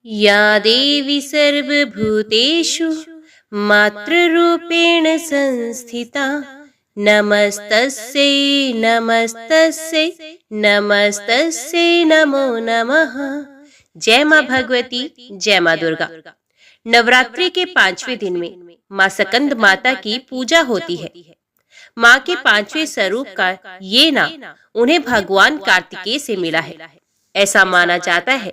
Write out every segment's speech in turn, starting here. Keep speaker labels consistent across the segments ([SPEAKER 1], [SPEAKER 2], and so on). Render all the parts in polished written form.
[SPEAKER 1] या देवी सर्वभूतेषु मातृरूपेण संस्थिता नमस्तस्यै नमस्तस्यै नमस्तस्यै नमो नमः। जय माँ भगवती, जय माँ दुर्गा। नवरात्रि के 5वें दिन में माँ स्कंद माता की पूजा होती है। माँ के 5वें स्वरूप का ये नाम उन्हें भगवान कार्तिकेय से मिला है। ऐसा माना जाता है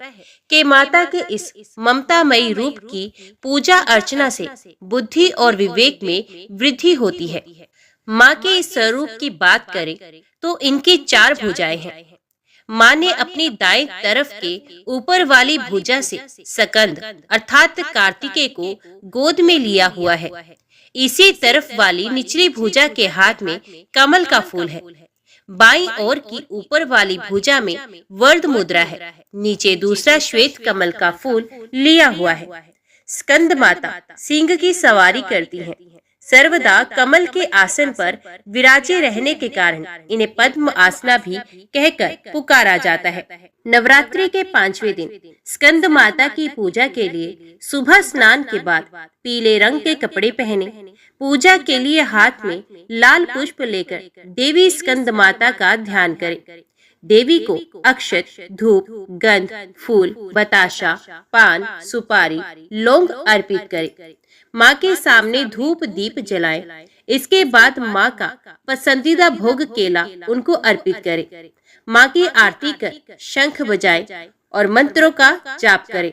[SPEAKER 1] कि माता के इस ममतामयी रूप की पूजा अर्चना से बुद्धि और विवेक में वृद्धि होती है। माँ के इस स्वरूप की बात करें तो इनकी 4 भुजाएं हैं। माँ ने अपनी दाएं तरफ के ऊपर वाली भुजा से स्कंद अर्थात कार्तिकेय को गोद में लिया हुआ है। इसी तरफ वाली निचली भुजा के हाथ में कमल का फूल है। बाईं ओर की ऊपर वाली भुजा में वर्ध मुद्रा है। नीचे दूसरा श्वेत कमल का फूल लिया हुआ है। स्कंद माता सिंह की सवारी करती हैं। सर्वदा कमल के आसन पर विराजे रहने के कारण इन्हें पद्म आसना भी कहकर पुकारा जाता है। नवरात्रि के 5वें दिन स्कंद माता की पूजा के लिए सुबह स्नान के बाद पीले रंग के कपड़े पहने, पूजा के लिए हाथ में लाल पुष्प लेकर देवी स्कंद माता का ध्यान करें। देवी को अक्षत, धूप, गंध, फूल, बताशा, पान, सुपारी, लौंग अर्पित करें। माँ के सामने धूप दीप जलाएं। इसके बाद माँ का पसंदीदा भोग केला उनको अर्पित करें। माँ की आरती कर शंख बजाएं और मंत्रों का जाप करें।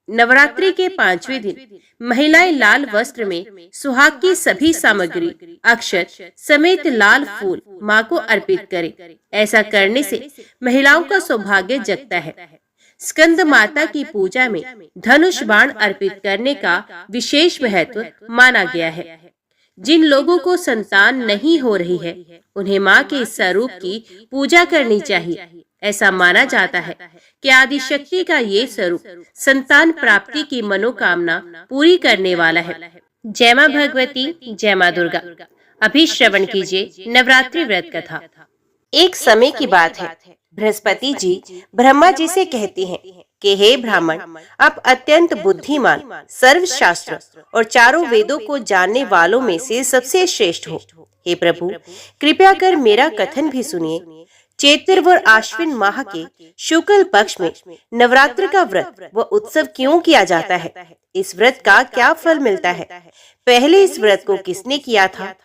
[SPEAKER 1] नवरात्रि के 5वें दिन महिलाएं लाल वस्त्र में सुहाग की सभी सामग्री, अक्षत समेत लाल फूल माँ को अर्पित करें। ऐसा करने से महिलाओं का सौभाग्य जगता है। स्कंद माता की पूजा में धनुष बाण अर्पित करने का विशेष महत्व माना गया है। जिन लोगों को संतान नहीं हो रही है उन्हें माँ के इस स्वरूप की पूजा करनी चाहिए। ऐसा माना जाता है कि आदि शक्ति का ये स्वरूप संतान प्राप्ति की मनोकामना पूरी करने वाला है। जय माँ भगवती, जय माँ दुर्गा। अभी श्रवण कीजिए नवरात्रि व्रत कथा। एक समय की बात है। बृहस्पति जी ब्रह्मा जी से कहते हैं कि हे ब्राह्मण, आप अत्यंत बुद्धिमान, सर्वशास्त्र और चारों वेदों को जानने वालों में से सबसे श्रेष्ठ हो। हे प्रभु, कृपया कर मेरा कथन भी सुनिए। चैत्र व आश्विन माह के शुक्ल पक्ष में नवरात्र का व्रत व उत्सव क्यों किया जाता है? इस व्रत का क्या फल मिलता है? पहले इस व्रत को किसने किया था?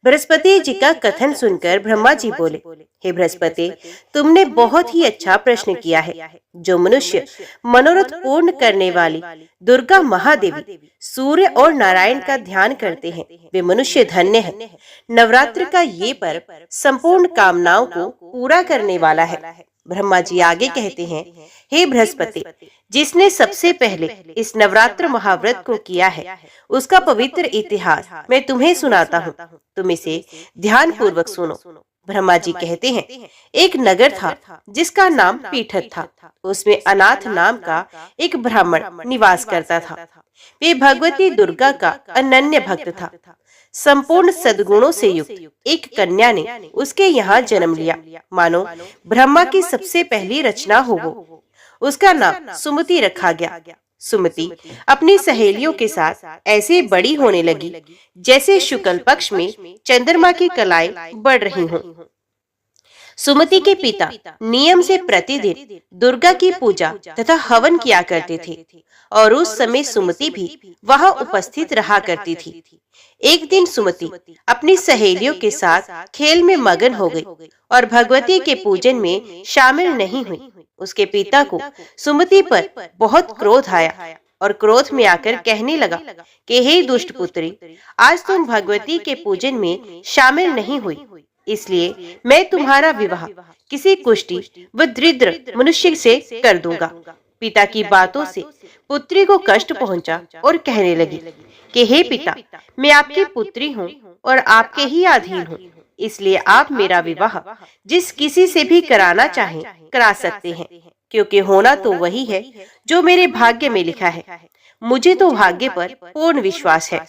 [SPEAKER 1] बृहस्पति जी का कथन सुनकर ब्रह्मा जी बोले, हे बृहस्पति, तुमने बहुत ही अच्छा प्रश्न किया है। जो मनुष्य मनोरथ पूर्ण करने वाली दुर्गा महादेवी, सूर्य और नारायण का ध्यान करते हैं वे मनुष्य धन्य हैं। नवरात्र का ये पर्व संपूर्ण कामनाओं को पूरा करने वाला है। ब्रह्मा जी आगे कहते हैं, हे बृहस्पति, जिसने सबसे पहले इस नवरात्र महाव्रत को किया है उसका पवित्र इतिहास मैं तुम्हें सुनाता हूँ। तुम इसे ध्यान पूर्वक सुनो। ब्रह्मा जी कहते हैं, एक नगर था जिसका नाम पीठत था। उसमें अनाथ नाम का एक ब्राह्मण निवास करता था। वे भगवती दुर्गा का अनन्य भक्त था। संपूर्ण सद्गुणों से युक्त एक कन्या ने उसके यहाँ जन्म लिया। मानो ब्रह्मा की सबसे पहली रचना हो वो। उसका नाम सुमति रखा गया। सुमति अपनी सहेलियों के साथ ऐसे बड़ी होने लगी जैसे शुक्ल पक्ष में चंद्रमा की कलाएं बढ़ रही हों। सुमति के पिता नियम से प्रतिदिन दुर्गा की पूजा तथा हवन किया करते थे और उस समय सुमति भी वहां उपस्थित रहा करती थी। एक दिन सुमति अपनी सहेलियों के साथ खेल में मगन हो गई और भगवती के पूजन में शामिल नहीं हुई। उसके पिता को सुमति पर बहुत क्रोध आया और क्रोध में आकर कहने लगा कि हे दुष्ट पुत्री, आज तुम भगवती के पूजन में शामिल नहीं हुई, इसलिए मैं तुम्हारा विवाह किसी कुष्टी व दरिद्र मनुष्य से कर दूंगा। पिता की बातों से पुत्री को कष्ट पहुंचा और कहने लगी कि हे पिता, मैं आपकी पुत्री हूँ और आपके ही अधीन हूँ, इसलिए आप मेरा विवाह जिस किसी से भी कराना चाहें करा सकते हैं, क्योंकि होना तो वही है जो मेरे भाग्य में लिखा है। मुझे तो भाग्य पर पूर्ण विश्वास है।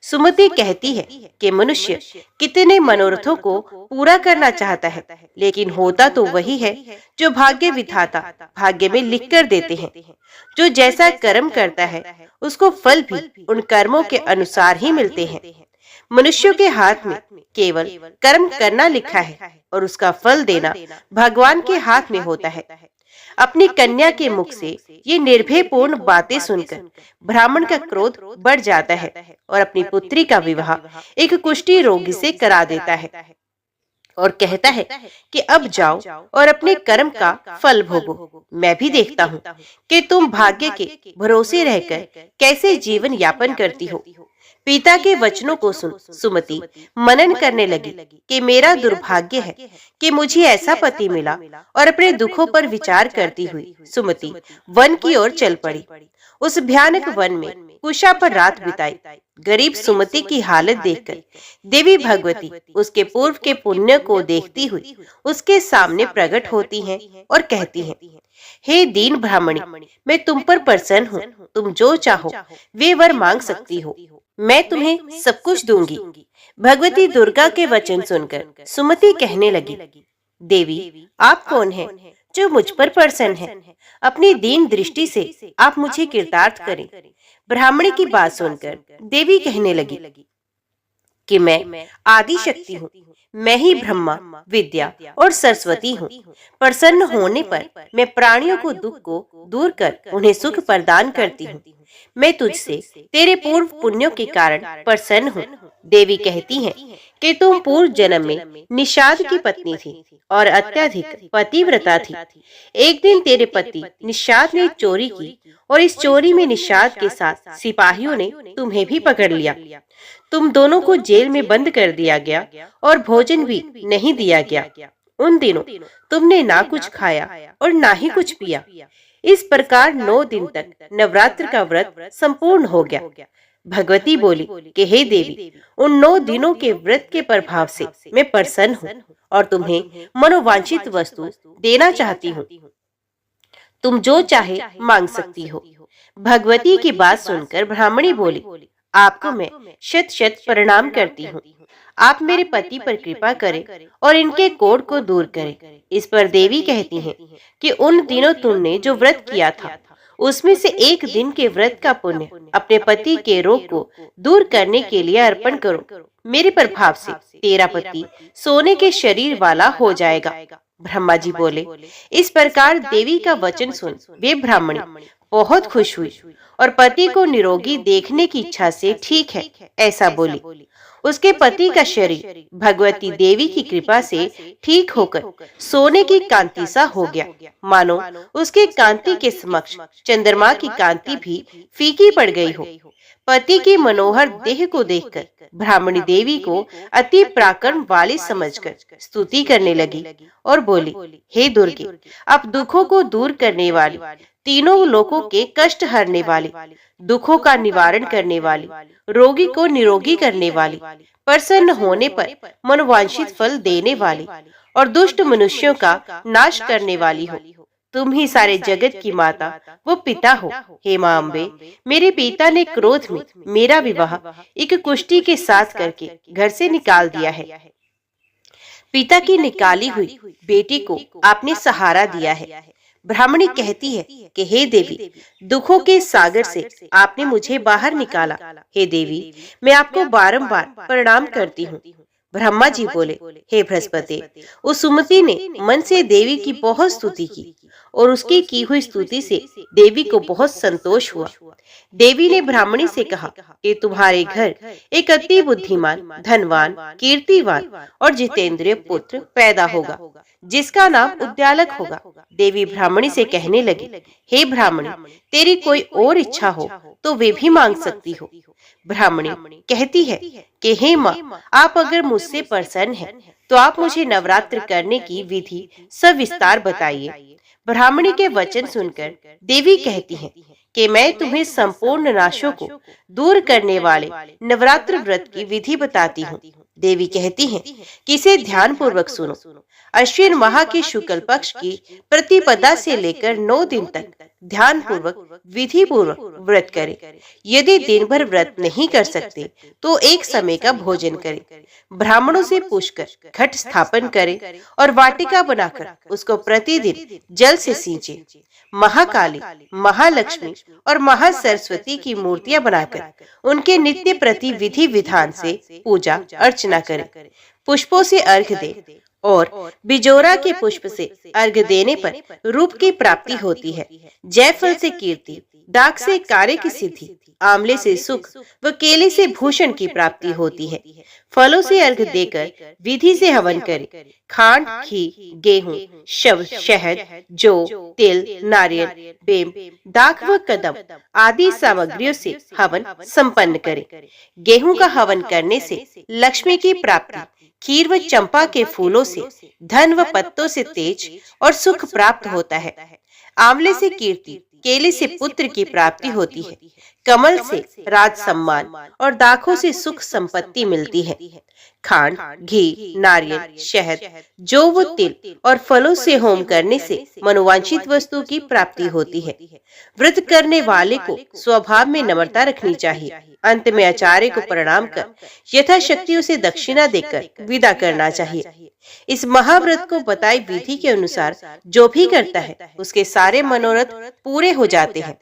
[SPEAKER 1] सुमति कहती है कि मनुष्य कितने मनोरथों को पूरा करना चाहता है, लेकिन होता तो वही है जो भाग्य विधाता भाग्य में लिख कर देते हैं। जो जैसा कर्म करता है उसको फल भी उन कर्मों के अनुसार ही मिलते हैं। मनुष्यों के हाथ में केवल कर्म करना लिखा है और उसका फल देना भगवान के हाथ में होता है। अपनी कन्या के मुख से ये निर्भयपूर्ण बातें सुनकर ब्राह्मण का क्रोध बढ़ जाता है और अपनी पुत्री का विवाह एक कुष्ठी रोगी से करा देता है और कहता है कि अब जाओ और अपने कर्म का फल भोगो। मैं भी देखता हूँ कि तुम भाग्य के भरोसे रहकर कैसे जीवन यापन करती हो। पिता के वचनों को सुन सुमति मनन करने लगी कि मेरा दुर्भाग्य है कि मुझे ऐसा पति मिला, और अपने दुखों पर विचार करती हुई सुमति वन की ओर चल पड़ी। उस भयानक वन में कुशा पर रात बिताई। गरीब सुमति की हालत देखकर देवी भगवती उसके पूर्व के पुण्य को देखती हुई उसके सामने प्रकट होती हैं और कहती हैं, हे दीन ब्राह्मणी, मैं तुम पर प्रसन्न हूँ। तुम जो चाहो वे वर मांग सकती हो, मैं तुम्हें सब कुछ दूंगी। भगवती दुर्गा के वचन सुनकर सुमति कहने लगी, देवी आप कौन हैं जो मुझ पर प्रसन्न है? अपनी दीन दृष्टि से आप मुझे कृतार्थ करें। ब्राह्मणी की बात सुनकर देवी कहने लगी कि मैं आदि शक्ति हूँ, मैं ही ब्रह्मा, विद्या और सरस्वती हूँ। प्रसन्न होने पर मैं प्राणियों को दुख को दूर कर उन्हें सुख प्रदान करती हूँ। मैं तुझसे तेरे पूर्व पुण्यों के कारण प्रसन्न हूँ। देवी कहती हैं कि तुम पूर्व जन्म में निषाद की पत्नी थी और अत्यधिक पतिव्रता थी। एक दिन तेरे पति निषाद ने चोरी की और इस चोरी में निषाद के साथ सिपाहियों ने तुम्हें भी पकड़ लिया। तुम दोनों को जेल में बंद कर दिया गया और भोजन भी नहीं दिया गया। उन दिनों तुमने ना कुछ खाया और ना ही कुछ पिया। इस प्रकार 9 दिन तक नवरात्र का व्रत संपूर्ण हो गया। भगवती बोली कि हे देवी, उन 9 दिनों के व्रत के प्रभाव से मैं प्रसन्न हूँ और तुम्हें मनोवांछित वस्तु देना चाहती हूँ। तुम जो चाहे मांग सकती हो। भगवती की बात सुनकर ब्राह्मणी बोली, आपको मैं शत शत प्रणाम करती हूँ। आप मेरे पति पर कृपा करें और इनके कोढ़ को दूर करें। इस पर देवी कहती हैं कि उन दिनों तुमने जो व्रत किया था उसमें से एक दिन के व्रत का पुण्य अपने पति के रोग को दूर करने के लिए अर्पण करो। मेरे प्रभाव से तेरा पति सोने के शरीर वाला हो जाएगा। ब्रह्मा जी बोले। इस प्रकार देवी का वचन सुन वे ब्राह्मणी बहुत खुश हुई और पति को निरोगी देखने की इच्छा से ठीक है ऐसा बोली। उसके पति का शरीर भगवती देवी की कृपा से ठीक होकर सोने की कांति सा हो गया, मानो उसकी कांति के समक्ष चंद्रमा की कांति भी फीकी पड़ गई हो। पति की मनोहर देह को देखकर ब्राह्मणी देवी को अति पराक्रम वाली समझकर स्तुति करने लगी और बोली, हे दुर्गे, आप दुखों को दूर करने वाली, तीनों लोकों के कष्ट हरने वाली, दुखों का निवारण करने वाली, रोगी को निरोगी करने वाली, प्रसन्न होने पर मनोवांछित फल देने वाली और दुष्ट मनुष्यों का नाश करने वाली हो। तुम ही सारे जगत की माता वो पिता हो। हे मां अम्बे, मेरे पिता ने क्रोध में मेरा विवाह एक कुष्ठी के साथ करके घर से निकाल दिया है। पिता की निकाली हुई बेटी को आपने सहारा दिया है। ब्राह्मणी कहती है कि हे देवी, दुखों के सागर से आपने मुझे बाहर निकाला। हे देवी, मैं आपको बारंबार प्रणाम करती हूँ। ब्रह्मा जी बोले, हे बृहस्पति, उस सुमति ने मन से देवी की बहुत स्तुति की और उसकी की हुई स्तुति से देवी को बहुत संतोष हुआ। देवी ने ब्राह्मणी से कहा कि तुम्हारे घर एक अति बुद्धिमान, धनवान, कीर्तिवान और जितेंद्रिय पुत्र पैदा होगा, जिसका नाम उद्यालक होगा। देवी ब्राह्मणी से कहने लगी, हे ब्राह्मणी, तेरी कोई और इच्छा हो तो वे भी मांग सकती हो। ब्राह्मणी कहती है कि हे माँ, आप अगर मुझसे प्रसन्न हैं तो आप मुझे नवरात्र करने की विधि सविस्तार बताइए। ब्राह्मणी के वचन सुनकर देवी कहती हैं कि मैं तुम्हें संपूर्ण नाशों को दूर करने वाले नवरात्र व्रत की विधि बताती हूँ। देवी कहती हैं कि इसे ध्यान पूर्वक सुनो। अश्विन माह के शुक्ल पक्ष की प्रतिपदा से लेकर 9 दिन तक ध्यान पूर्वक विधि पूर्वक व्रत करें। यदि दिन भर व्रत नहीं कर सकते तो एक समय का भोजन करें। ब्राह्मणों से पूछकर घट स्थापन करें और वाटिका बनाकर उसको प्रतिदिन जल से सींचे। महाकाली, महालक्ष्मी और महासरस्वती की मूर्तियां बनाकर उनके नित्य प्रति विधि विधान से पूजा अर्चना करें। पुष्पों से अर्घ्य दें और बिजोरा के पुष्प से अर्घ्य देने पर रूप की प्राप्ति होती है। जयफल से कीर्ति, दाख से कार्य की सिद्धि, आंवले से सुख व केले से भूषण की प्राप्ति होती है। फलों से अर्घ्य देकर विधि से हवन करें। खांड, घी, गेहूं, शहद, जौ, तिल, नारियल, बेम, दाख व कदम आदि सामग्रियों से हवन संपन्न करें। गेहूं का हवन करने से लक्ष्मी की प्राप्ति, खीर व चंपा के फूलों से धन व पत्तों से तेज और सुख प्राप्त होता है। आंवले से कीर्ति, केले से पुत्र की प्राप्ति होती है। कमल से राज सम्मान और दाखों से सुख संपत्ति मिलती है। खांड, घी, नारियल, शहद, जौ व तिल और फलों से होम करने से मनोवांछित वस्तु की प्राप्ति होती है। व्रत करने वाले को स्वभाव में नम्रता रखनी चाहिए। अंत में आचार्य को प्रणाम कर यथाशक्ति उसे दक्षिणा देकर विदा करना चाहिए। इस महाव्रत को बताई विधि के अनुसार जो भी करता है उसके सारे मनोरथ पूरे हो जाते हैं।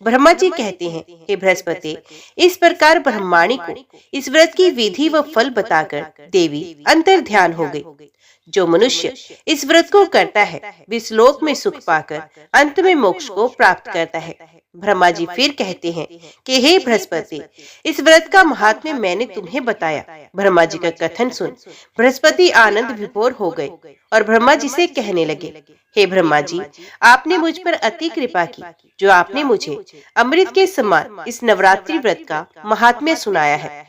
[SPEAKER 1] ब्रह्मा जी कहते हैं, हे बृहस्पति, इस प्रकार ब्रह्माणी को इस व्रत की विधि व फल बताकर देवी अंतर ध्यान हो गई। जो मनुष्य इस व्रत को करता है वे श्लोक में सुख पाकर अंत में मोक्ष को प्राप्त करता है। ब्रह्मा जी फिर कहते हैं कि हे बृहस्पति, इस व्रत का महात्म्य मैंने तुम्हें बताया। ब्रह्मा जी का कथन सुन बृहस्पति आनंद विभोर हो गए और ब्रह्मा जी से कहने लगे, हे ब्रह्मा जी, आपने मुझ पर अति कृपा की जो आपने मुझे अमृत के समान इस नवरात्रि व्रत का महात्म्य सुनाया है।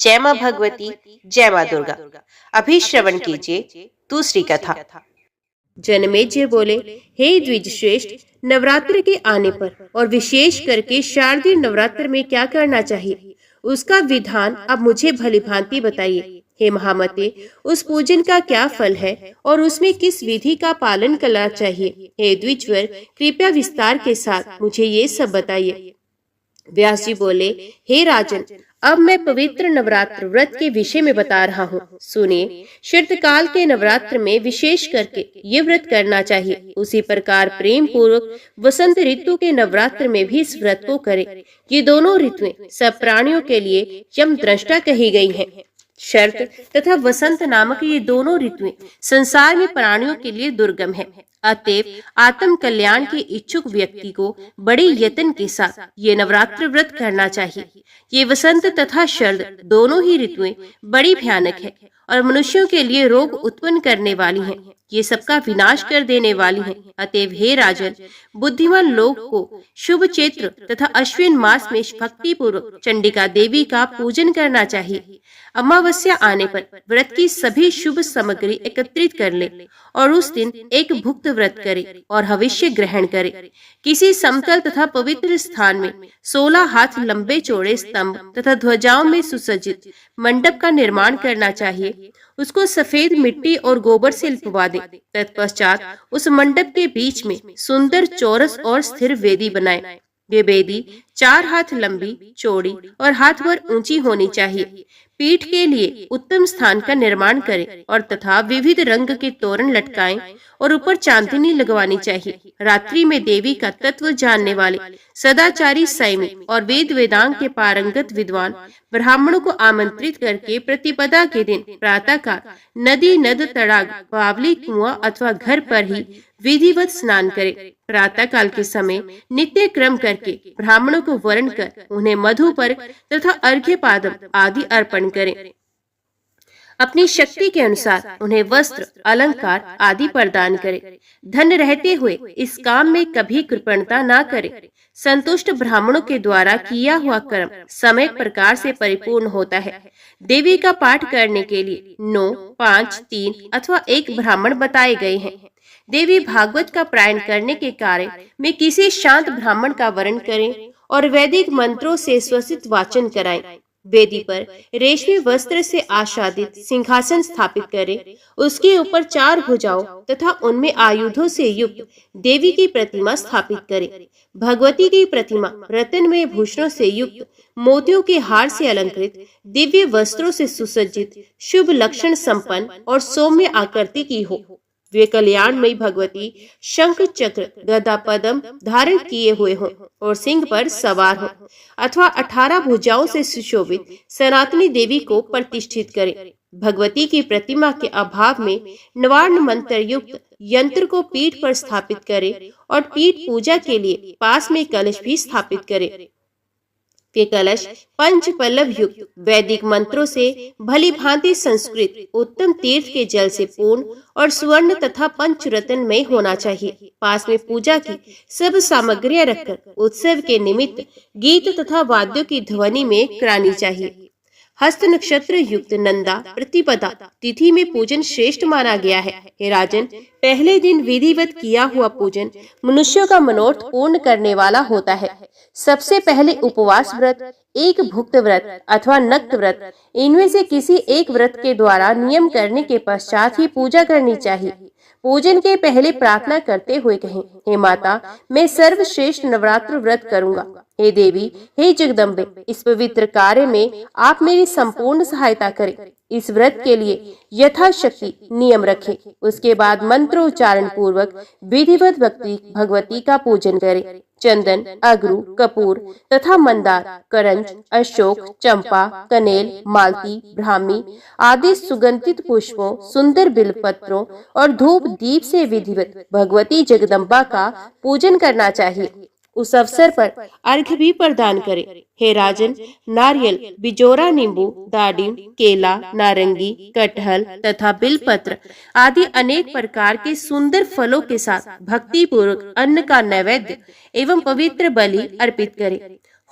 [SPEAKER 1] जय मां भगवती, जय मां दुर्गा। अभी श्रवण कीजिए दूसरी कथा। जनमेजय बोले, हे द्विज श्रेष्ठ, नवरात्र के आने पर और विशेष करके शारदीय नवरात्र में क्या करना चाहिए उसका विधान अब मुझे भली भांति बताइए। हे महामते, उस पूजन का क्या फल है और उसमें किस विधि का पालन करना चाहिए? हे द्विजवर, कृपया विस्तार के साथ मुझे ये सब बताइए। व्यास जी बोले, हे राजन, अब मैं पवित्र नवरात्र व्रत के विषय में बता रहा हूँ। सुनिए, शीतकाल के नवरात्र में विशेष करके ये व्रत करना चाहिए। उसी प्रकार प्रेम पूर्वक वसंत ऋतु के नवरात्र में भी इस व्रत को करें। ये दोनों ऋतुएं सब प्राणियों के लिए यम दृष्टा कही गई हैं। शरत तथा वसंत नामक ये दोनों ऋतुएं संसार में प्राणियों के लिए दुर्गम है। अतएव आत्म कल्याण के इच्छुक व्यक्ति को बड़े यत्न के साथ ये नवरात्र व्रत करना चाहिए। ये वसंत तथा शरद दोनों ही ऋतुएं बड़ी भयानक है और मनुष्यों के लिए रोग उत्पन्न करने वाली हैं। ये सबका विनाश कर देने वाली हैं। अतएव हे राजन, बुद्धिमान लोग को शुभ चैत्र तथा अश्विन मास में भक्ति पूर्वक चंडिका देवी का पूजन करना चाहिए। अमावस्या आने पर व्रत की सभी शुभ सामग्री एकत्रित कर ले और उस दिन एक भुक्त व्रत करे और हविष्य ग्रहण करे। किसी समतल तथा पवित्र स्थान में 16 हाथ लंबे चौड़े स्तंभ तथा ध्वजाओं में सुसज्जित मंडप का निर्माण करना चाहिए। उसको सफेद मिट्टी और गोबर से लिपवा दे। तत्पश्चात उस मंडप के बीच में सुंदर चौरस और स्थिर वेदी बनाए। ये वेदी 4 हाथ लंबी, चौड़ी और हाथ भर ऊंची होनी चाहिए। पीठ के लिए उत्तम स्थान का निर्माण करें और तथा विविध रंग के तोरण लटकाएं और ऊपर चांदनी लगवानी चाहिए। रात्रि में देवी का तत्व जानने वाले सदाचारी संयमी और वेद वेदांग के पारंगत विद्वान ब्राह्मणों को आमंत्रित करके प्रतिपदा के दिन प्रातः काल नदी, नद, तड़ाग, बावली, कुआं अथवा घर पर ही विधिवत स्नान करें। प्रातः काल के समय नित्य क्रम करके ब्राह्मणों को वरण कर उन्हें मधु पर तथा अर्घ्य पादम आदि अर्पण करें। अपनी शक्ति के अनुसार उन्हें वस्त्र, अलंकार आदि प्रदान करें। धन रहते हुए इस काम में कभी कृपणता न करें। संतुष्ट ब्राह्मणों के द्वारा किया हुआ कर्म समय प्रकार से परिपूर्ण होता है। देवी का पाठ करने के लिए 9, 5, 3 अथवा 1 ब्राह्मण बताए गए हैं। देवी भागवत का पारायण करने के कार्य में किसी शांत ब्राह्मण का वरण करें और वैदिक मंत्रों से स्वसित वाचन कराएं। वेदी पर रेशमी वस्त्र से आच्छादित सिंहासन स्थापित करें। उसके ऊपर 4 भुजाओं तथा उनमें आयुधों से युक्त देवी की प्रतिमा स्थापित करें। भगवती की प्रतिमा रत्नमय भूषणों से युक्त, मोतियों के हार से अलंकृत, दिव्य वस्त्रों से सुसज्जित, शुभ लक्षण संपन्न और सौम्य आकृति की हो। वे कल्याणमयी भगवती शंख चक्र गदा पद्म धारण किए हुए हों और सिंह पर सवार हो, अथवा 18 भुजाओं से सुशोभित सनातनी देवी को प्रतिष्ठित करें। भगवती की प्रतिमा के अभाव में नवार्ण मंत्र युक्त यंत्र को पीठ पर स्थापित करें और पीठ पूजा के लिए पास में कलश भी स्थापित करें। वे कलश पंच पल्लव युक्त वैदिक मंत्रों से भली भांति संस्कृत उत्तम तीर्थ के जल से पूर्ण और स्वर्ण तथा पंचरत्न में होना चाहिए। पास में पूजा की सब सामग्रियां रखकर उत्सव के निमित्त गीत तथा वाद्यों की ध्वनि में करानी चाहिए। हस्त नक्षत्र युक्त नंदा प्रतिपदा तिथि में पूजन श्रेष्ठ माना गया है। हे राजन, पहले दिन विधिवत किया हुआ पूजन मनुष्यों का मनोरथ पूर्ण करने वाला होता है। सबसे पहले उपवास व्रत, एक भुक्त व्रत अथवा नक्त व्रत, इनमें से किसी एक व्रत के द्वारा नियम करने के पश्चात ही पूजा करनी चाहिए। पूजन के पहले प्रार्थना करते हुए कहें, हे माता, मैं सर्वश्रेष्ठ नवरात्र व्रत करूंगा। हे देवी, हे जगदम्बे, इस पवित्र कार्य में आप मेरी संपूर्ण सहायता करें। इस व्रत के लिए यथाशक्ति नियम रखें। उसके बाद मंत्रोच्चारण पूर्वक विधिवत भगवती का पूजन करें। चंदन, अगरू, कपूर तथा मंदार, करंज, अशोक, चंपा, कनेल, मालती, ब्राह्मी आदि सुगंधित पुष्पों, सुंदर बिलपत्रों और धूप दीप से विधिवत भगवती जगदम्बा का पूजन करना चाहिए। उस अवसर पर अर्घ्य भी प्रदान करें। हे राजन, नारियल, बिजोरा नींबू, दाडिम, केला, नारंगी, कटहल तथा बिलपत्र आदि अनेक प्रकार के सुंदर फलों के साथ भक्ति पूर्वक अन्न का नैवेद्य एवं पवित्र बलि अर्पित करें।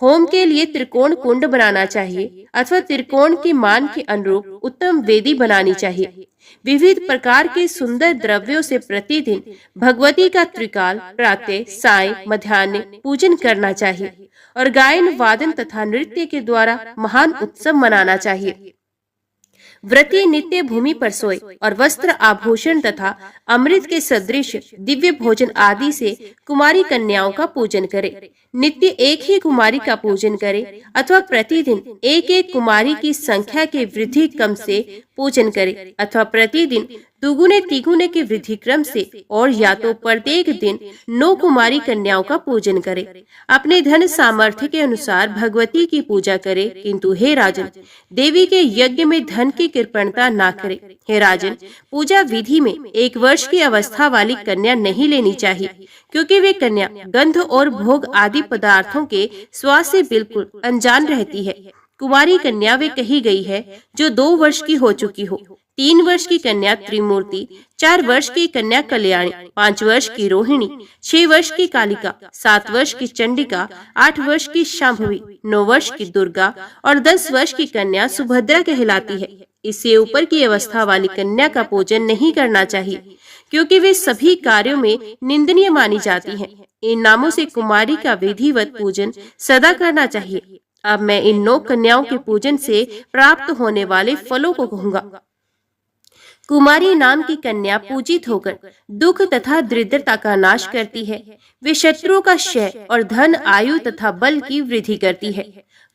[SPEAKER 1] होम के लिए त्रिकोण कुंड बनाना चाहिए अथवा त्रिकोण के मान के अनुरूप उत्तम वेदी बनानी चाहिए। विविध प्रकार के सुंदर द्रव्यों से प्रतिदिन भगवती का त्रिकाल प्रातः, सायं, मध्याह्न पूजन करना चाहिए और गायन, वादन तथा नृत्य के द्वारा महान उत्सव मनाना चाहिए। व्रती नित्य भूमि पर सोए और वस्त्र, आभूषण तथा अमृत के सदृश दिव्य भोजन आदि से कुमारी कन्याओं का पूजन करे। नित्य एक ही कुमारी का पूजन करे अथवा प्रतिदिन एक एक कुमारी की संख्या के वृद्धि क्रम से पूजन करे अथवा प्रतिदिन दुगुने तिगुने के वृद्धि क्रम से, और या तो प्रत्येक दिन 9 कुमारी कन्याओं का पूजन करे। अपने धन सामर्थ्य के अनुसार भगवती की पूजा करे, किंतु हे राजन, देवी के यज्ञ में धन की कृपणता ना करे। हे राजन, पूजा विधि में 1 वर्ष की अवस्था वाली कन्या नहीं लेनी चाहिए, क्योंकि वे कन्या गंध और भोग आदि पदार्थों के स्वाद से बिल्कुल अनजान रहती है। कुमारी कन्या वे कही गई है जो 2 वर्ष की हो चुकी हो। 3 वर्ष की कन्या त्रिमूर्ति, 4 वर्ष की कन्या कल्याणी, 5 वर्ष की रोहिणी, 6 वर्ष की कालिका, 7 वर्ष की चंडिका, 8 वर्ष की शांभवी, 9 वर्ष की दुर्गा और 10 वर्ष की कन्या सुभद्रा कहलाती है। इससे ऊपर की अवस्था वाली कन्या का पूजन नहीं करना चाहिए, क्योंकि वे सभी कार्यों में निंदनीय मानी जाती हैं। इन नामों से कुमारी का विधिवत पूजन सदा करना चाहिए। अब मैं इन 9 कन्याओं के पूजन से प्राप्त होने वाले फलों को कहूँगा। कुमारी नाम की कन्या पूजित होकर दुख तथा दरिद्रता का नाश करती है। वे शत्रुओं का क्षय और धन, आयु तथा बल की वृद्धि करती है।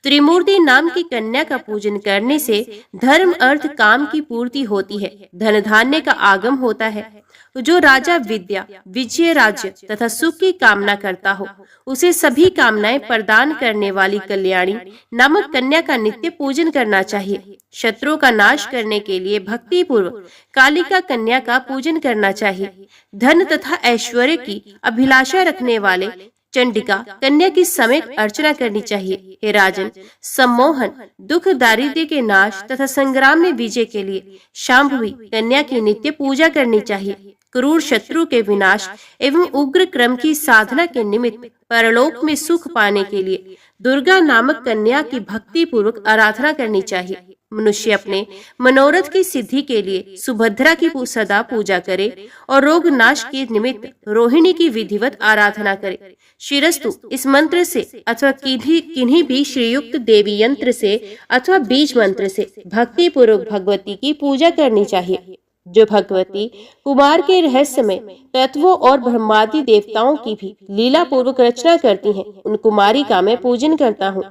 [SPEAKER 1] त्रिमूर्ति नाम की कन्या का पूजन करने से धर्म, अर्थ, काम की पूर्ति होती है। धन धान्य का आगम होता है। जो राजा विद्या, विजय, राज्य तथा सुख की कामना करता हो, उसे सभी कामनाएं प्रदान करने वाली कल्याणी नामक कन्या का नित्य पूजन करना चाहिए। शत्रुओं का नाश करने के लिए भक्ति पूर्वक कालिका कन्या का पूजन करना चाहिए। धन तथा ऐश्वर्य की अभिलाषा रखने वाले चंडिका कन्या की समय अर्चना करनी चाहिए। हे राजन, सम्मोहन, दुख, दारिद्र्य के नाश तथा संग्राम में विजय के लिए शांभवी कन्या की नित्य पूजा करनी चाहिए। क्रूर शत्रु के विनाश एवं उग्र क्रम की साधना के निमित्त परलोक में सुख पाने के लिए दुर्गा नामक कन्या की भक्ति पूर्वक आराधना करनी चाहिए। मनुष्य अपने मनोरथ की सिद्धि के लिए सुभद्रा की सदा पूजा करे और रोग नाश के निमित्त रोहिणी की विधिवत आराधना करे। शिरस्तु इस मंत्र से अथवा किन्हीं भी श्रीयुक्त देवी यंत्र से अथवा बीज मंत्र से भक्ति पूर्वक भगवती की पूजा करनी चाहिए। जो भगवती कुमार के रहस्यमय तत्वों और ब्रह्मादि देवताओं की भी लीला पूर्वक रचना करती हैं, उन कुमारी का मैं पूजन करता हूँ।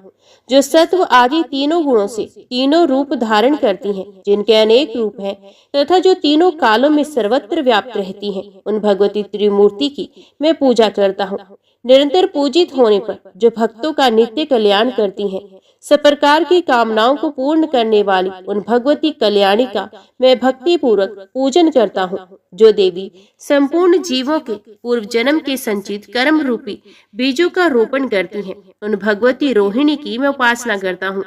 [SPEAKER 1] जो सत्व आदि तीनों गुणों से तीनों रूप धारण करती हैं, जिनके अनेक रूप हैं तथा जो तीनों कालों में सर्वत्र व्याप्त रहती हैं, उन भगवती त्रिमूर्ति की मैं पूजा करता हूँ। निरंतर पूजित होने पर जो भक्तों का नित्य कल्याण करती हैं, सब प्रकार की कामनाओं को पूर्ण करने वाली उन भगवती कल्याणी का मैं भक्ति पूर्वक पूजन करता हूँ। जो देवी संपूर्ण जीवों के पूर्व जन्म के संचित कर्म रूपी बीजों का रोपण करती हैं, उन भगवती रोहिणी की मैं उपासना करता हूँ।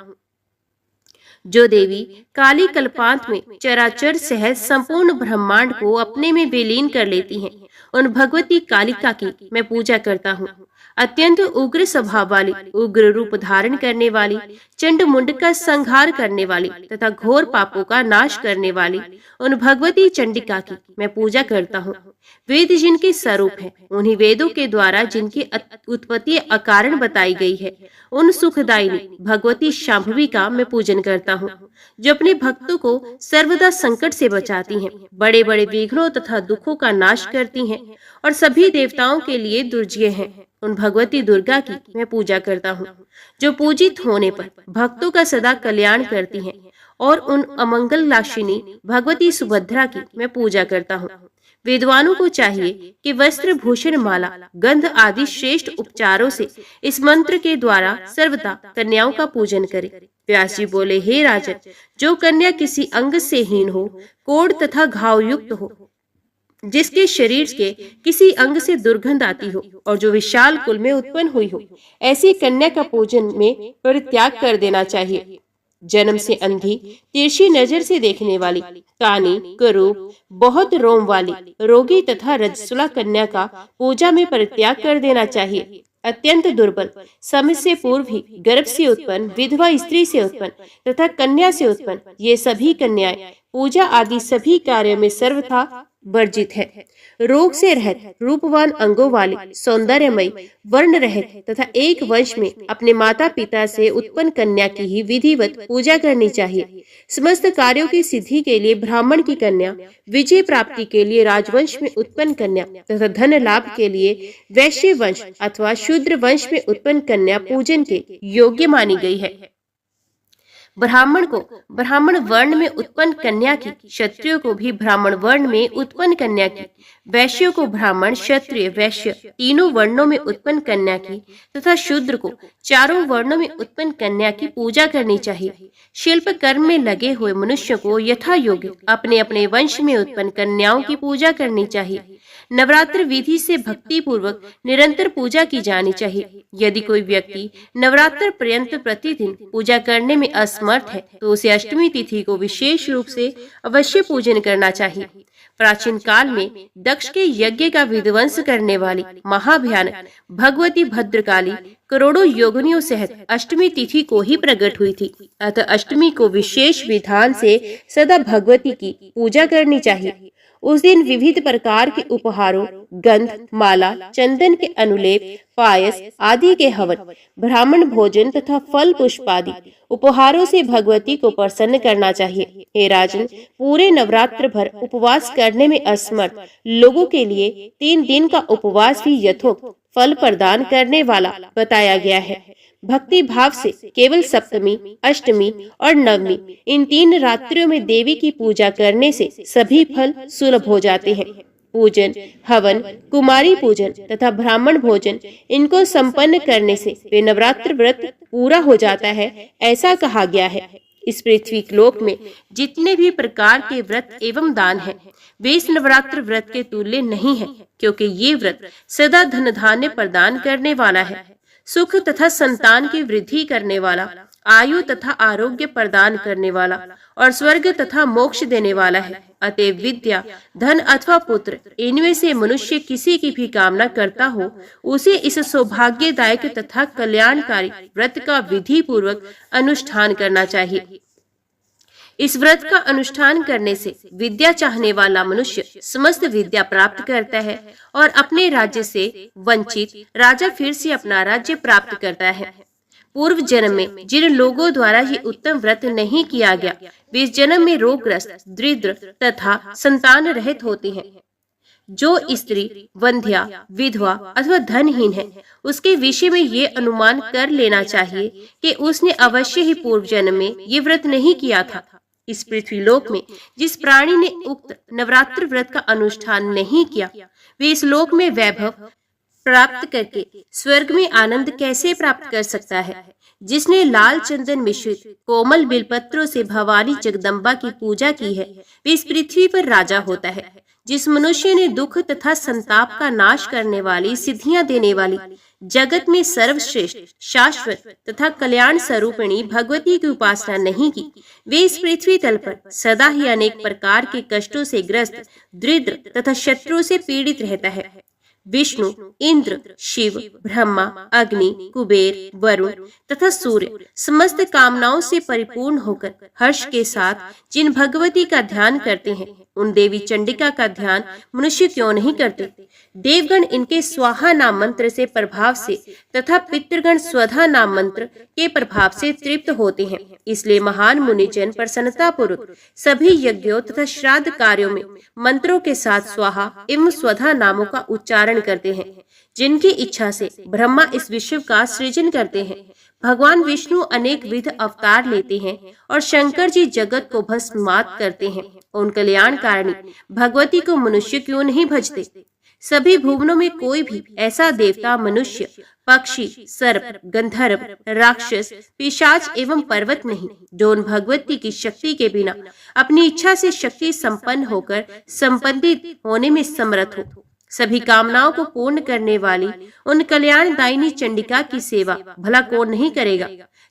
[SPEAKER 1] जो देवी काली कल्पांत में चराचर सहज संपूर्ण ब्रह्मांड को अपने में विलीन कर लेती हैं, उन भगवती कालिका की मैं पूजा करता हूँ। अत्यंत उग्र स्वभाव वाली, उग्र रूप धारण करने वाली, चंड मुंड का संहार करने वाली तथा घोर पापों का नाश करने वाली उन भगवती चंडिका की मैं पूजा करता हूँ। वेद जिनके स्वरूप है, उन्हीं वेदों के द्वारा जिनकी उत्पत्ति अकारण बताई गई है, उन सुखदायिनी भगवती शांभवी का मैं पूजन करता हूँ। जो अपने भक्तों को सर्वदा संकट से बचाती हैं, बड़े बड़े विघ्नों तथा दुखों का नाश करती हैं और सभी देवताओं के लिए दुर्जय हैं, उन भगवती दुर्गा की मैं पूजा करता हूँ। जो पूजित होने पर भक्तों का सदा कल्याण करती हैं और उन अमंगल नाशिनी भगवती सुभद्रा की मैं पूजा करता हूँ। विद्वानों को चाहिए कि वस्त्र भूषण माला गंध आदि श्रेष्ठ उपचारों से इस मंत्र के द्वारा सर्वदा कन्याओं का पूजन करें। व्यास जी बोले, हे राजन, जो कन्या किसी अंग से हीन हो, कोढ़ तथा घाव युक्त हो, जिसके शरीर के किसी अंग से दुर्गंध आती हो और जो विशाल कुल में उत्पन्न हुई हो, ऐसी कन्या का पूजन में परित्याग कर देना चाहिए। जन्म से अंधी, तिरछी नजर से देखने वाली, कानी, करूप, बहुत रोम वाली, रोगी तथा रजस्वला कन्या का पूजा में परित्याग कर देना चाहिए। अत्यंत दुर्बल, समय से पूर्व ही गर्भ से उत्पन्न, विधवा स्त्री से उत्पन्न तथा कन्या से उत्पन्न, ये सभी कन्याएं पूजा आदि सभी कार्यों में सर्वथा वर्जित है। रोग से रहित, रूपवान अंगों वाली, सौंदर्यमयी, वर्ण रहित तथा एक वंश में अपने माता पिता से उत्पन्न कन्या की ही विधिवत पूजा करनी चाहिए। समस्त कार्यों की सिद्धि के लिए ब्राह्मण की कन्या, विजय प्राप्ति के लिए राजवंश में उत्पन्न कन्या तथा धन लाभ के लिए वैश्य वंश अथवा शूद्र वंश में उत्पन्न कन्या पूजन के योग्य मानी गई है। ब्राह्मण को ब्राह्मण वर्ण में उत्पन्न कन्या की, क्षत्रियो को भी ब्राह्मण वर्ण में उत्पन्न कन्या की, वैश्यों को ब्राह्मण, क्षत्रिय, वैश्य तीनों वर्णों में उत्पन्न कन्या की तथा शूद्र को चारों वर्णों में उत्पन्न कन्या की पूजा करनी चाहिए। शिल्प कर्म में लगे हुए मनुष्य को यथा योग्य अपने अपने वंश में उत्पन्न कन्याओं की पूजा करनी चाहिए। नवरात्र विधि से भक्ति पूर्वक निरंतर पूजा की जानी चाहिए। यदि कोई व्यक्ति नवरात्र पर्यंत प्रतिदिन पूजा करने में असमर्थ है तो उसे अष्टमी तिथि को विशेष रूप से अवश्य पूजन करना चाहिए। प्राचीन काल में दक्ष के यज्ञ का विध्वंस करने वाली महाभयानक भगवती भद्रकाली करोड़ों योगिनियों सहित अष्टमी तिथि को ही प्रकट हुई थी। अतः अष्टमी को विशेष विधान से सदा भगवती की पूजा करनी चाहिए। उस दिन विविध प्रकार के उपहारों, गंध, माला, चंदन के अनुलेप, पायस आदि के हवन, ब्राह्मण भोजन तथा फल पुष्प आदि उपहारों से भगवती को प्रसन्न करना चाहिए। हे राजन, पूरे नवरात्र भर उपवास करने में असमर्थ लोगों के लिए 3 दिन का उपवास भी यथोक्त फल प्रदान करने वाला बताया गया है। भक्ति भाव से केवल सप्तमी, अष्टमी और नवमी इन 3 रात्रियों में देवी की पूजा करने से सभी फल सुलभ हो जाते हैं। पूजन, हवन, कुमारी पूजन तथा ब्राह्मण भोजन इनको संपन्न करने से वे नवरात्र व्रत पूरा हो जाता है, ऐसा कहा गया है। इस पृथ्वी लोक में जितने भी प्रकार के व्रत एवं दान हैं, वे इस नवरात्र व्रत के तुल्य नहीं है, क्योंकि ये व्रत सदा धन धान्य प्रदान करने वाला है, सुख तथा संतान की वृद्धि करने वाला, आयु तथा आरोग्य प्रदान करने वाला और स्वर्ग तथा मोक्ष देने वाला है। अतः विद्या, धन अथवा पुत्र इनमें से मनुष्य किसी की भी कामना करता हो, उसे इस सौभाग्यदायक तथा कल्याणकारी व्रत का विधि पूर्वक अनुष्ठान करना चाहिए। इस व्रत का अनुष्ठान करने से विद्या चाहने वाला मनुष्य समस्त विद्या प्राप्त करता है और अपने राज्य से वंचित राजा फिर से अपना राज्य प्राप्त करता है। पूर्व जन्म में जिन लोगों द्वारा ये उत्तम व्रत नहीं किया गया, वे इस जन्म में रोगग्रस्त, दरिद्र तथा संतान रहित होते हैं। जो स्त्री वंध्या, विधवा अथवा धनहीन है, उसके विषय में ये अनुमान कर लेना चाहिए कि उसने अवश्य ही पूर्व जन्म में ये व्रत नहीं किया था। इस पृथ्वी लोक में जिस प्राणी ने उक्त नवरात्र व्रत का अनुष्ठान नहीं किया, वे इस लोक में वैभव प्राप्त करके स्वर्ग में आनंद कैसे प्राप्त कर सकता है। जिसने लाल चंदन मिश्रित कोमल बिलपत्रों से भवानी जगदम्बा की पूजा की है, वे इस पृथ्वी पर राजा होता है। जिस मनुष्य ने दुख तथा संताप का नाश करने वाली, सिद्धियां देने वाली, जगत में सर्वश्रेष्ठ, शाश्वत तथा कल्याण स्वरूपिणी भगवती की उपासना नहीं की, वे इस पृथ्वी तल पर सदा ही अनेक प्रकार के कष्टों से ग्रस्त, दरिद्र तथा शत्रुओं से पीड़ित रहता है। विष्णु, इंद्र, शिव, ब्रह्मा, अग्नि, कुबेर, वरुण तथा सूर्य समस्त कामनाओं से परिपूर्ण होकर हर्ष के साथ जिन भगवती का ध्यान करते हैं, उन देवी चंडिका का ध्यान मनुष्य क्यों नहीं करते। देवगण इनके स्वाहा नाम मंत्र से प्रभाव से तथा पितृगण स्वधा नाम मंत्र के प्रभाव से तृप्त होते हैं। इसलिए महान मुनिजन प्रसन्नता पूर्वक सभी यज्ञों तथा श्राद्ध कार्यों में मंत्रों के साथ स्वाहा एवं स्वधा नामों का उच्चारण करते हैं। जिनकी इच्छा से ब्रह्मा इस विश्व का सृजन करते हैं। भगवान विष्णु अनेक विध अवतार लेते हैं और शंकर जी जगत को भस्मात करते हैं। उन कल्याणकारिणी भगवती को मनुष्य क्यों नहीं भजते। सभी भुवनों में कोई भी ऐसा देवता, मनुष्य, पक्षी, सर्प, गंधर्व, राक्षस, पिशाच एवं पर्वत नहीं, जो उन भगवती की शक्ति के बिना अपनी इच्छा से शक्ति संपन्न होकर संपन्नित होने में समर्थ हो। सभी कामनाओं को पूर्ण करने वाली उन कल्याणदायिनी चंडिका की सेवा भला कौन नहीं करेगा।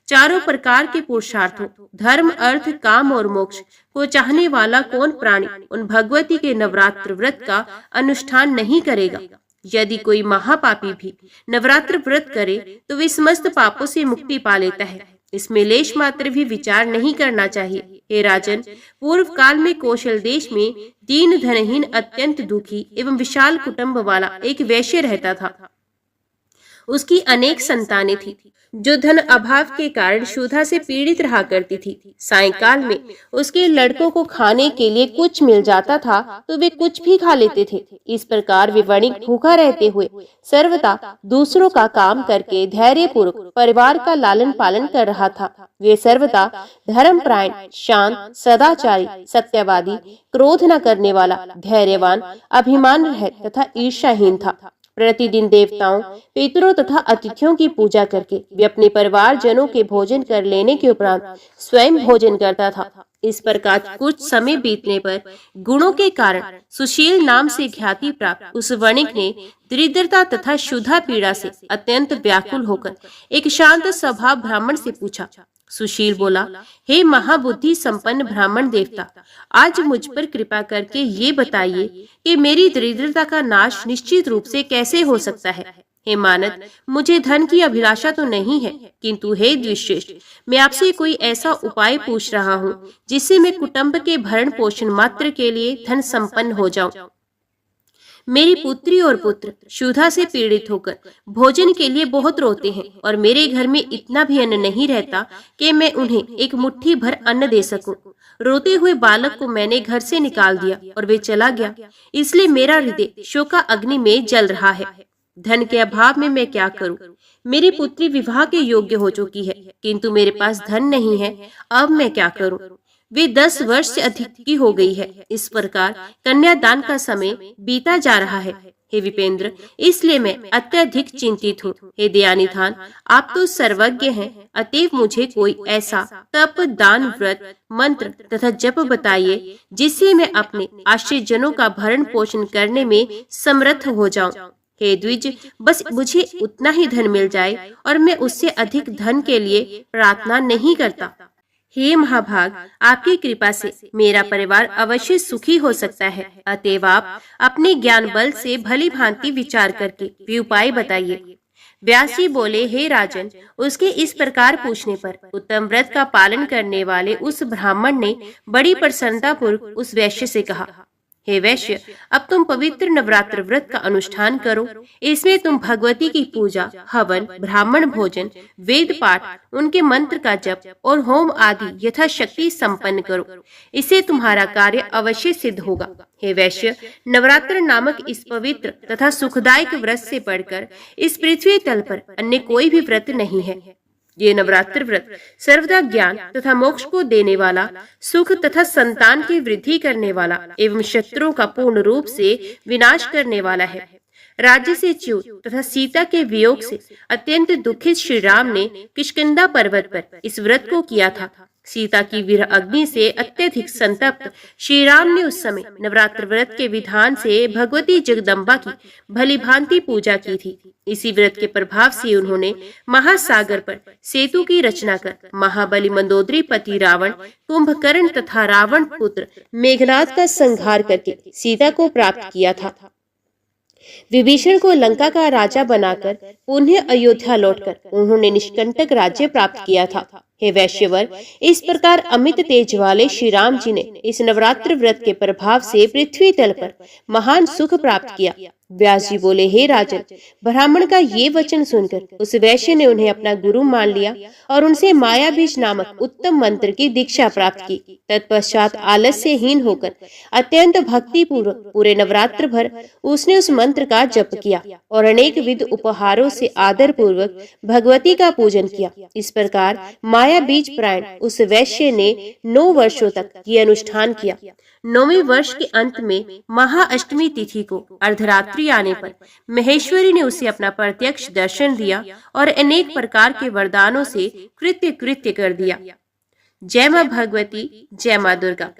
[SPEAKER 1] चारों प्रकार के पुरुषार्थों, धर्म, अर्थ, काम और मोक्ष को चाहने वाला कौन प्राणी उन भगवती के नवरात्र व्रत का अनुष्ठान नहीं करेगा। यदि कोई महापापी भी नवरात्र व्रत करे तो वे समस्त पापों से मुक्ति पा लेता है। इसमें लेश मात्र भी विचार नहीं करना चाहिए। हे राजन, पूर्व काल में कौशल देश में दीन धनहीन, अत्यंत दुखी एवं विशाल कुटुंब वाला एक वैश्य रहता था। उसकी अनेक संतानें थी, जो धन अभाव के कारण क्षुधा से पीड़ित रहा करती थी। सायंकाल में उसके लड़कों को खाने के लिए कुछ मिल जाता था तो वे कुछ भी खा लेते थे। इस प्रकार वे वणिक भूखा रहते हुए सर्वदा दूसरों का काम करके धैर्यपूर्वक परिवार का लालन पालन कर रहा था। वे सर्वदा धर्मपरायण, शांत, सदाचारी, सत्यवादी, क्रोध न करने वाला, धैर्यवान, अभिमान रहित तथा ईर्ष्याहीन था। प्रतिदिन देवताओं, पितरों तथा अतिथियों की पूजा करके वे अपने परिवार जनों के भोजन कर लेने के उपरांत स्वयं भोजन करता था। इस प्रकार कुछ समय बीतने पर गुणों के कारण सुशील नाम से ख्याति प्राप्त उस वणिक ने दरिद्रता तथा क्षुधा पीड़ा से अत्यंत व्याकुल होकर एक शांत स्वभाव ब्राह्मण से पूछा। सुशील बोला, हे महाबुद्धि संपन्न ब्राह्मण देवता, आज मुझ पर कृपा करके ये बताइए कि मेरी दरिद्रता का नाश निश्चित रूप से कैसे हो सकता है। हे मानद, मुझे धन की अभिलाषा तो नहीं है, किंतु हे द्विश्रेष्ठ, मैं आपसे कोई ऐसा उपाय पूछ रहा हूँ जिससे मैं कुटुंब के भरण पोषण मात्र के लिए धन संपन्न हो जाऊं। मेरी पुत्री और पुत्र क्षुधा से पीड़ित होकर भोजन के लिए बहुत रोते हैं और मेरे घर में इतना भी अन्न नहीं रहता कि मैं उन्हें एक मुट्ठी भर अन्न दे सकूं। रोते हुए बालक को मैंने घर से निकाल दिया और वे चला गया, इसलिए मेरा हृदय शोका अग्नि में जल रहा है। धन के अभाव में मैं क्या करूं? मेरी पुत्री विवाह के योग्य हो चुकी है, किंतु मेरे पास धन नहीं है। अब मैं क्या करूं? वे 10 वर्ष से अधिक की हो गई है। इस प्रकार कन्यादान का समय बीता जा रहा है। हे विपेंद्र, इसलिए मैं अत्यधिक चिंतित हूँ। हे दयानिधान, आप तो सर्वज्ञ हैं, अतएव मुझे कोई ऐसा तप, दान, व्रत, मंत्र तथा जप बताइए जिससे मैं अपने आश्रितजनों का भरण पोषण करने में समर्थ हो जाऊं। हे द्विज, बस मुझे उतना ही धन मिल जाए और मैं उससे अधिक धन के लिए प्रार्थना नहीं करता। हे महाभाग, आपकी कृपा से मेरा परिवार अवश्य सुखी हो सकता है। अतएव आप अपने ज्ञान बल से भली भांति विचार करके भी उपाय बताइए। व्यास जी बोले, हे राजन, उसके इस प्रकार पूछने पर उत्तम व्रत का पालन करने वाले उस ब्राह्मण ने बड़ी प्रसन्नता पूर्वक उस वैश्य से कहा, हे वैश्य, अब तुम पवित्र नवरात्र व्रत का अनुष्ठान करो। इसमें तुम भगवती की पूजा, हवन, ब्राह्मण भोजन, वेद पाठ, उनके मंत्र का जप और होम आदि यथाशक्ति संपन्न करो। इससे तुम्हारा कार्य अवश्य सिद्ध होगा। हे वैश्य, नवरात्र नामक इस पवित्र तथा सुखदायक व्रत से बढ़कर इस पृथ्वी तल पर अन्य कोई भी व्रत नहीं है। ये नवरात्र व्रत सर्वदा ज्ञान तथा मोक्ष को देने वाला, सुख तथा संतान की वृद्धि करने वाला एवं शत्रुओं का पूर्ण रूप से विनाश करने वाला है। राज्य से च्युत तथा सीता के वियोग से अत्यंत दुखित श्री राम ने किष्किंधा पर्वत पर इस व्रत को किया था। सीता की विरह अग्नि से अत्यधिक संतप्त श्री राम ने उस समय नवरात्र व्रत के विधान से भगवती जगदम्बा की भली भांति पूजा की थी। इसी व्रत के प्रभाव से उन्होंने महासागर पर सेतु की रचना कर महाबली मंदोदरी पति रावण, कुंभकर्ण तथा रावण पुत्र मेघनाद का संहार करके सीता को प्राप्त किया था। विभीषण को लंका का राजा बनाकर पुनः अयोध्या लौटकर उन्होंने निष्कंटक राज्य प्राप्त किया था। हे वैश्यवर, इस प्रकार अमित तेज वाले श्री राम जी ने इस नवरात्र व्रत के प्रभाव से पृथ्वी तल पर महान सुख प्राप्त किया। व्यास जी बोले, हे राजन, ब्राह्मण का ये वचन सुनकर उस वैश्य ने उन्हें अपना गुरु मान लिया और उनसे माया बीज नामक उत्तम मंत्र की दीक्षा प्राप्त की। तत्पश्चात आलस्यहीन होकर अत्यंत भक्ति पूर्वक पूरे नवरात्र भर उसने उस मंत्र का जप किया और अनेक विध उपहारों से आदर पूर्वक भगवती का पूजन किया। इस प्रकार माया बीज प्रायण उस वैश्य ने 9 वर्षों तक ये अनुष्ठान किया। 9वें वर्ष के अंत में महाअष्टमी तिथि को अर्धरात्रि आने पर महेश्वरी ने उसे अपना प्रत्यक्ष दर्शन दिया और अनेक प्रकार के वरदानों से कृत्य कर दिया। जय मां भगवती, जय मां दुर्गा।